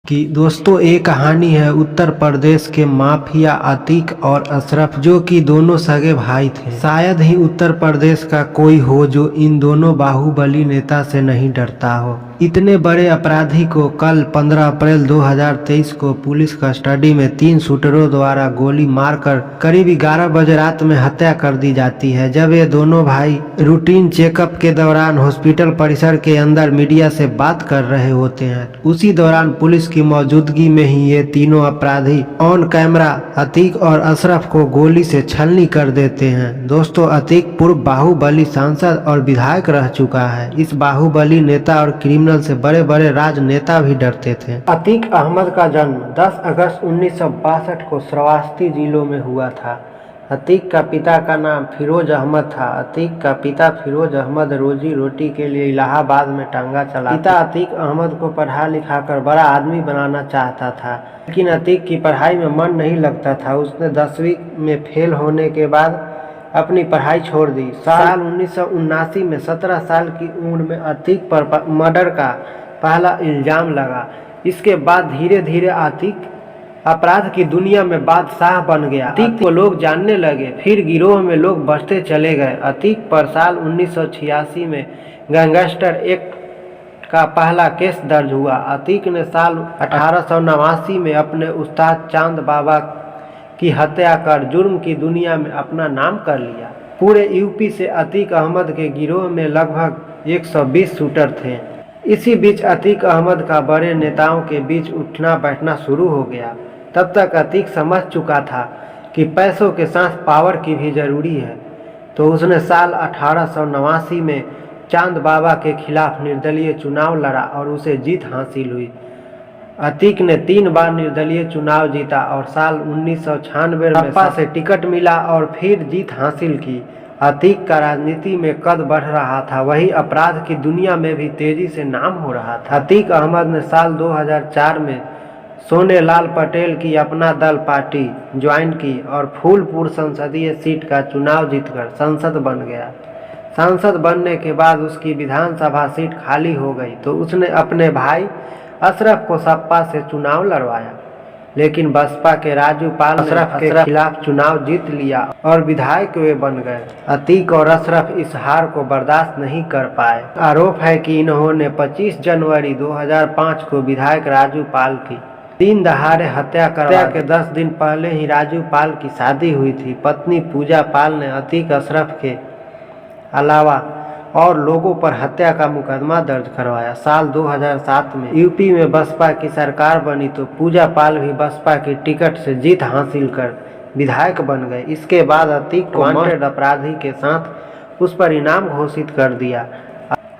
कि दोस्तों एक कहानी है उत्तर प्रदेश के माफिया अतीक और अशरफ, जो कि दोनों सगे भाई थे। शायद ही उत्तर प्रदेश का कोई हो जो इन दोनों बाहुबली नेता से नहीं डरता हो। इतने बड़े अपराधी को कल 15 अप्रैल 2023 को पुलिस कस्टडी में 3 शूटरों द्वारा गोली मारकर करीब 11 बजे रात में हत्या कर दी जाती है। जब ये दोनों भाई रूटीन चेकअप के दौरान हॉस्पिटल परिसर के अंदर मीडिया से बात कर रहे होते हैं, उसी दौरान पुलिस की मौजूदगी में ही ये तीनों अपराधी ऑन कैमरा अतीक और अशरफ को गोली से छलनी कर देते हैं। दोस्तों, अतीक पूर्व बाहुबली सांसद और विधायक रह चुका है। इस बाहुबली नेता और क्रिमिनल से बड़े बड़े राजनेता भी डरते थे। अतीक अहमद का जन्म 10 अगस्त 1962 को श्रावस्ती जिलों में हुआ था। अतीक का पिता का नाम फिरोज अहमद था। अतीक का पिता फिरोज अहमद रोजी रोटी के लिए इलाहाबाद में टांगा चलाते। पिता अतीक अहमद को पढ़ा लिखा कर बड़ा आदमी बनाना चाहता था, लेकिन अतीक की पढ़ाई में मन नहीं लगता था। उसने 10वीं में फेल होने के बाद अपनी पढ़ाई छोड़ दी। साल 1979 में 17 साल की उम्र में अतीक पर मर्डर का पहला इल्जाम लगा। इसके बाद धीरे धीरे अतीक अपराध की दुनिया में बादशाह बन गया। अतीक को लोग जानने लगे, फिर गिरोह में लोग बढ़ते चले गए। अतीक पर साल 1986 में गैंगस्टर एक्ट का पहला केस दर्ज हुआ। अतीक ने साल 1889 में अपने उस्ताद चांद बाबा की हत्या कर जुर्म की दुनिया में अपना नाम कर लिया। पूरे यूपी से अतीक अहमद के गिरोह में लगभग 120 शूटर थे। इसी बीच अतीक अहमद का बड़े नेताओं के बीच उठना बैठना शुरू हो गया। तब तक अतीक समझ चुका था कि पैसों के साथ पावर की भी जरूरी है, तो उसने साल 1889 में चांद बाबा के खिलाफ निर्दलीय चुनाव लड़ा और उसे जीत हासिल हुई। अतीक ने 3 बार निर्दलीय चुनाव जीता और साल 1996 में सपा से टिकट मिला और फिर जीत हासिल की। अतीक का राजनीति में कद बढ़ रहा था, वही अपराध की दुनिया में भी तेजी से नाम हो रहा था। अतीक अहमद ने साल 2004 में सोनेलाल पटेल की अपना दल पार्टी ज्वाइन की और फूलपुर संसदीय सीट का चुनाव जीतकर सांसद बन गया। सांसद बनने के बाद उसकी विधानसभा सीट खाली हो गई, तो उसने अपने भाई अशरफ को सपा से चुनाव लड़वाया, लेकिन बसपा के राजू पाल ने अशरफ के खिलाफ चुनाव जीत लिया और विधायक वे बन गए। अतीक और अशरफ इस हार को बर्दाश्त नहीं कर पाए। आरोप है कि इन्होंने 25 जनवरी 2005 को विधायक राजू पाल की दिन दहाड़े हत्या के 10 दिन पहले ही राजू पाल की शादी हुई थी। पत्नी पूजा पाल ने अतीक अशरफ के अलावा और लोगों पर हत्या का मुकदमा दर्ज करवाया। साल 2007 में यूपी में बसपा की सरकार बनी, तो पूजा पाल भी बसपा की टिकट से जीत हासिल कर विधायक बन गए। इसके बाद अतीक को वांटेड अपराधी के साथ उस पर इनाम घोषित कर दिया।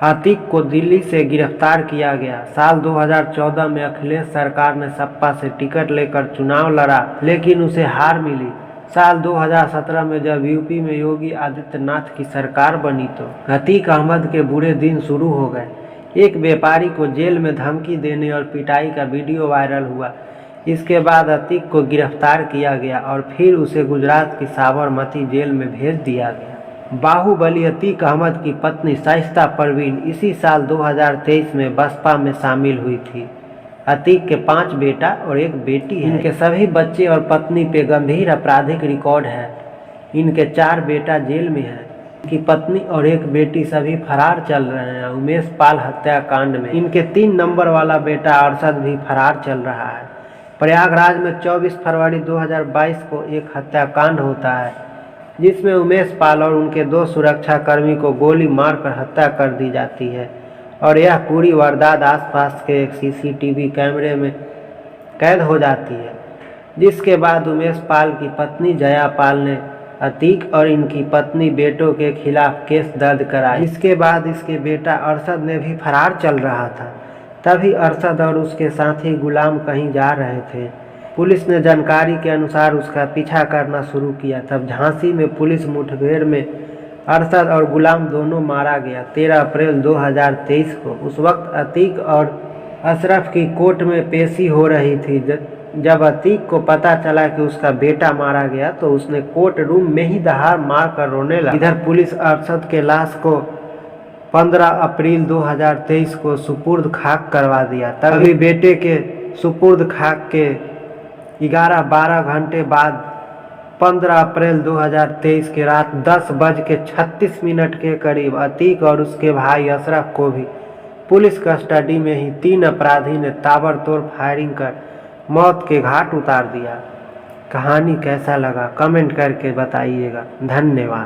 अतीक को दिल्ली से गिरफ्तार किया गया। साल 2014 में अखिलेश सरकार ने सपा से टिकट लेकर चुनाव लड़ा, लेकिन उसे हार मिली। साल 2017 में जब यूपी में योगी आदित्यनाथ की सरकार बनी, तो अतीक अहमद के बुरे दिन शुरू हो गए। एक व्यापारी को जेल में धमकी देने और पिटाई का वीडियो वायरल हुआ। इसके बाद अतीक को गिरफ्तार किया गया और फिर उसे गुजरात की साबरमती जेल में भेज दिया गया। बाहुबली अतीक अहमद की पत्नी शाइस्ता परवीन इसी साल 2023 में बसपा में शामिल हुई थी। अतीक के 5 बेटा और 1 बेटी है। इनके सभी बच्चे और पत्नी पे गंभीर आपराधिक रिकॉर्ड है। इनके 4 बेटा जेल में हैं। इनकी पत्नी और 1 बेटी सभी फरार चल रहे हैं। उमेश पाल हत्याकांड में इनके 3 नंबर वाला बेटा अरशद भी फरार चल रहा है। प्रयागराज में 24 फरवरी 2022 को एक हत्याकांड होता है, जिसमें उमेश पाल और उनके 2 सुरक्षाकर्मी को गोली मारकर हत्या कर दी जाती है और यह पूरी वारदात आसपास के एक सीसीटीवी कैमरे में कैद हो जाती है। जिसके बाद उमेश पाल की पत्नी जया पाल ने अतीक और इनकी पत्नी बेटों के खिलाफ केस दर्ज कराया। इसके बाद इसके बेटा अरशद ने भी फरार चल रहा था। तभी अरशद और उसके साथी गुलाम कहीं जा रहे थे। पुलिस ने जानकारी के अनुसार उसका पीछा करना शुरू किया। तब झांसी में पुलिस मुठभेड़ में अरशद और गुलाम दोनों मारा गया 13 अप्रैल 2023 को। उस वक्त अतीक और अशरफ की कोर्ट में पेशी हो रही थी। जब अतीक को पता चला कि उसका बेटा मारा गया, तो उसने कोर्ट रूम में ही दहाड़ मार कर रोने लगा। इधर पुलिस अरशद के लाश को 15 अप्रैल 2023 को सुपुर्द खाक करवा दिया। तभी बेटे के सुपुर्द खाक के 11-12 घंटे बाद 15 अप्रैल 2023 की रात 10:36 के करीब अतीक और उसके भाई अशरफ को भी पुलिस कस्टडी में ही 3 अपराधी ने ताबड़तोड़ फायरिंग कर मौत के घाट उतार दिया। कहानी कैसा लगा कमेंट करके बताइएगा। धन्यवाद।